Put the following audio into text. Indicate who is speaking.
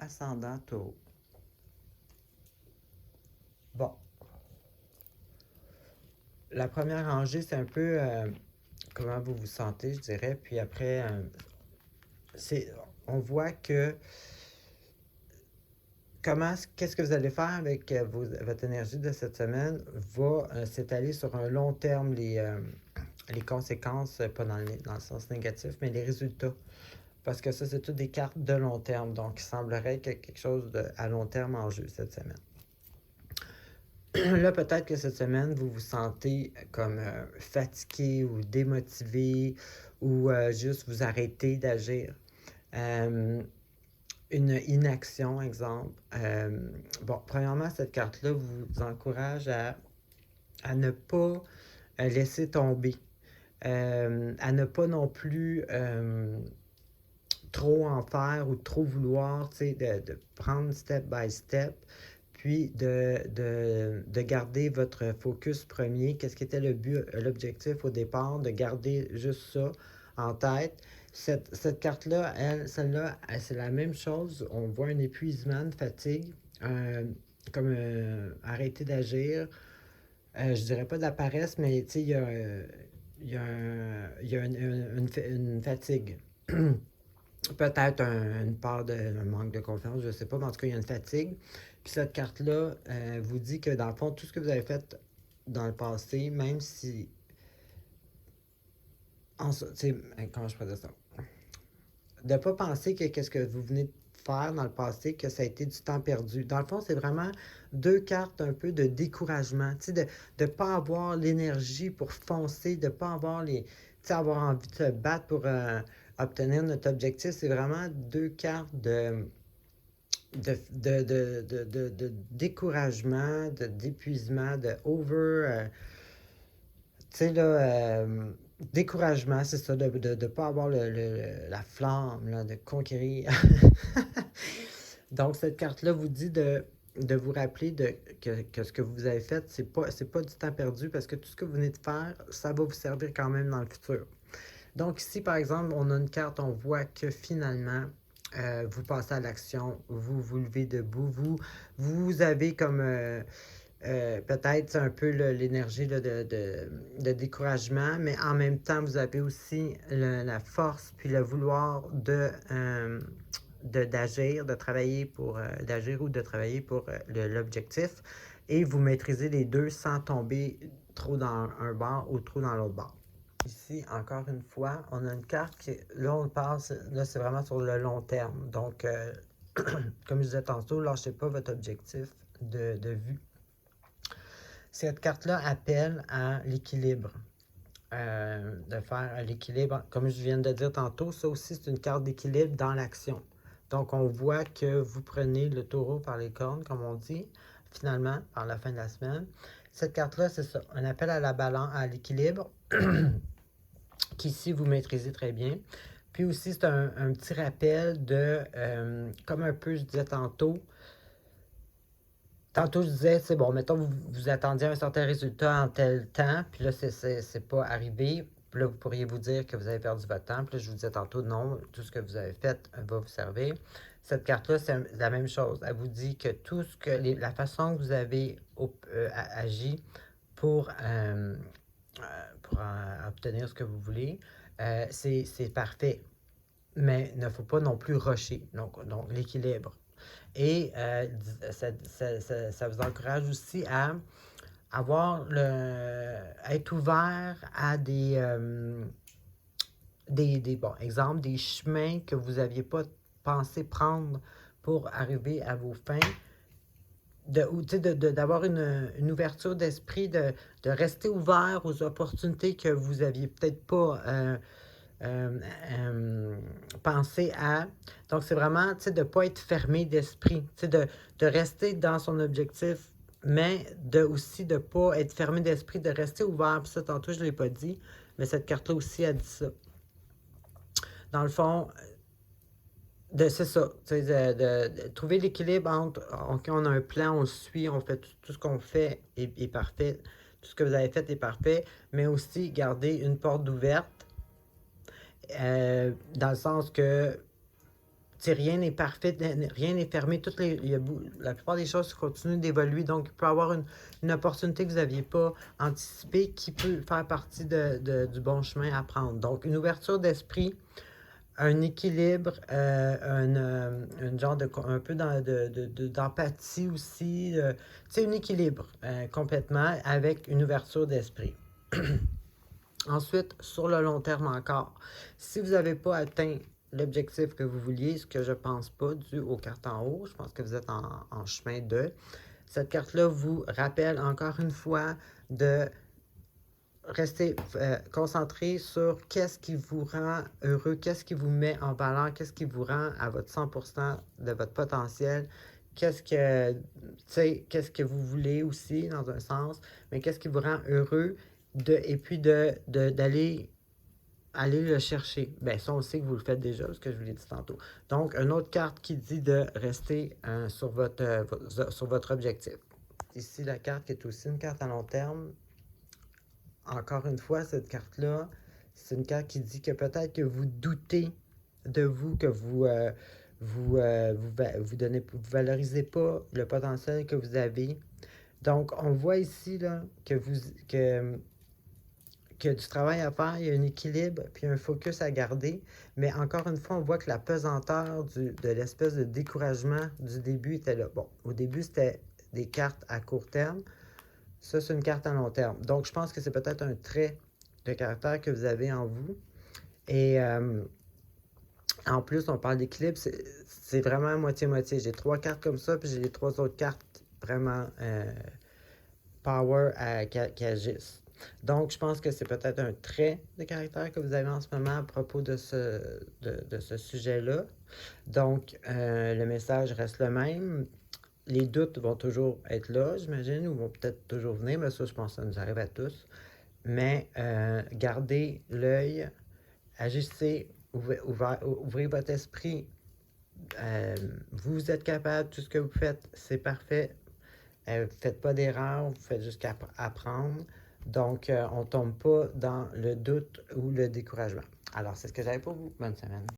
Speaker 1: ascendant Taureau. Bon, la première rangée, c'est un peu comment vous vous sentez, je dirais. Puis après, on voit que qu'est-ce que vous allez faire avec votre énergie de cette semaine va s'étaler sur un long terme, les conséquences, pas dans le sens négatif, mais les résultats. Parce que ça, c'est toutes des cartes de long terme. Donc, il semblerait qu'il y ait quelque chose à long terme en jeu cette semaine. Là, peut-être que cette semaine, vous vous sentez comme fatigué ou démotivé ou juste vous arrêtez d'agir. Une inaction, exemple. Bon, premièrement, cette carte-là vous encourage à ne pas laisser tomber, à ne pas non plus trop en faire ou trop vouloir, tu sais, de prendre step by step, puis de garder votre focus premier. Qu'est-ce qui était l'objectif au départ, de garder juste ça en tête. Cette carte-là, celle-là, c'est la même chose. On voit un épuisement, une fatigue, comme arrêter d'agir. Je dirais pas de la paresse, mais tu sais, il y a une fatigue. Peut-être une part un manque de confiance, je ne sais pas, mais en tout cas, il y a une fatigue. Puis cette carte-là vous dit que dans le fond, tout ce que vous avez fait dans le passé, même si. Comment je pourrais dire ça? De ne pas penser que qu'est-ce que vous venez de faire dans le passé, que ça a été du temps perdu. Dans le fond, c'est vraiment deux cartes un peu de découragement. Tu sais, de ne pas avoir l'énergie pour foncer, de ne pas avoir avoir envie de se battre pour obtenir notre objectif. C'est vraiment deux cartes de découragement, d'épuisement, de over. Tu sais, là, découragement, c'est ça, de ne pas avoir la flamme, là, de conquérir. Donc, cette carte-là vous dit de vous rappeler que ce que vous avez fait, c'est pas du temps perdu parce que tout ce que vous venez de faire, ça va vous servir quand même dans le futur. Donc, ici, par exemple, on a une carte, on voit que finalement, vous passez à l'action, vous vous levez debout, vous avez comme peut-être un peu l'énergie de découragement, mais en même temps, vous avez aussi la force puis le vouloir d'agir, de travailler pour d'agir ou de travailler pour l'objectif. Et vous maîtrisez les deux sans tomber trop dans un bord ou trop dans l'autre bord. Ici, encore une fois, on a une carte qui, là, on passe, là, c'est vraiment sur le long terme. Donc, comme je disais tantôt, lâchez pas votre objectif de vue. Cette carte-là appelle à l'équilibre. De faire l'équilibre, comme je viens de dire tantôt, ça aussi, c'est une carte d'équilibre dans l'action. Donc, on voit que vous prenez le taureau par les cornes, comme on dit, finalement, par la fin de la semaine. Cette carte-là, c'est ça, un appel à la balance, à l'équilibre, qu'ici, vous maîtrisez très bien. Puis aussi, c'est un petit rappel de, comme un peu, je disais tantôt, je disais, c'est bon, mettons, vous attendiez un certain résultat en tel temps, puis là, c'est pas arrivé. Puis là, vous pourriez vous dire que vous avez perdu votre temps. Puis là, je vous disais tantôt, non, tout ce que vous avez fait va vous servir. Cette carte-là, c'est la même chose. Elle vous dit que tout ce que la façon que vous avez agi pour obtenir ce que vous voulez, c'est parfait. Mais il ne faut pas non plus rusher. Donc l'équilibre. Et ça vous encourage aussi à être ouvert à bon, exemple, des chemins que vous n'aviez pas pensé prendre pour arriver à vos fins. D'avoir une ouverture d'esprit, de rester ouvert aux opportunités que vous n'aviez peut-être pas penser à. Donc, c'est vraiment de ne pas être fermé d'esprit, de rester dans son objectif, mais aussi de ne pas être fermé d'esprit, de rester ouvert. Puis ça, tantôt, je ne l'ai pas dit, mais cette carte-là aussi a dit ça. Dans le fond, c'est ça, de trouver l'équilibre entre, OK, on a un plan, on le suit, on fait tout ce qu'on fait est parfait, tout ce que vous avez fait est parfait, mais aussi garder une porte ouverte. Dans le sens que, rien n'est parfait, rien n'est fermé. La plupart des choses continuent d'évoluer. Donc, il peut y avoir une opportunité que vous n'aviez pas anticipée qui peut faire partie du bon chemin à prendre. Donc, une ouverture d'esprit, un équilibre, un genre un peu d'empathie aussi. C'est un équilibre complètement avec une ouverture d'esprit. Ensuite, sur le long terme encore, si vous n'avez pas atteint l'objectif que vous vouliez, ce que je pense pas dû aux cartes en haut, je pense que vous êtes en chemin de. Cette carte-là vous rappelle encore une fois de rester concentré sur qu'est-ce qui vous rend heureux, qu'est-ce qui vous met en valeur, qu'est-ce qui vous rend à votre 100% de votre potentiel, qu'est-ce que vous voulez aussi dans un sens, mais qu'est-ce qui vous rend heureux et puis d'aller le chercher. Bien, ça, on sait que vous le faites déjà, ce que je vous l'ai dit tantôt. Donc, une autre carte qui dit de rester sur votre objectif. Ici, la carte qui est aussi une carte à long terme. Encore une fois, cette carte-là, c'est une carte qui dit que peut-être que vous doutez de vous, que vous valorisez pas le potentiel que vous avez. Donc, on voit ici là, que du travail à faire, il y a un équilibre, puis un focus à garder. Mais encore une fois, on voit que la pesanteur de l'espèce de découragement du début était là. Bon, au début, c'était des cartes à court terme. Ça, c'est une carte à long terme. Donc, je pense que c'est peut-être un trait de caractère que vous avez en vous. Et en plus, on parle d'équilibre, c'est vraiment moitié-moitié. J'ai 3 cartes comme ça, puis j'ai les 3 autres cartes vraiment power qui agissent. Donc, je pense que c'est peut-être un trait de caractère que vous avez en ce moment à propos de ce sujet-là. Donc, le message reste le même. Les doutes vont toujours être là, j'imagine, ou vont peut-être toujours venir, mais ça, je pense que ça nous arrive à tous. Mais gardez l'œil, agissez, ouvrez votre esprit. Vous êtes capable, tout ce que vous faites, c'est parfait. Faites pas d'erreur, vous faites juste apprendre. Donc, on ne tombe pas dans le doute ou le découragement. Alors, c'est ce que j'avais pour vous. Bonne semaine.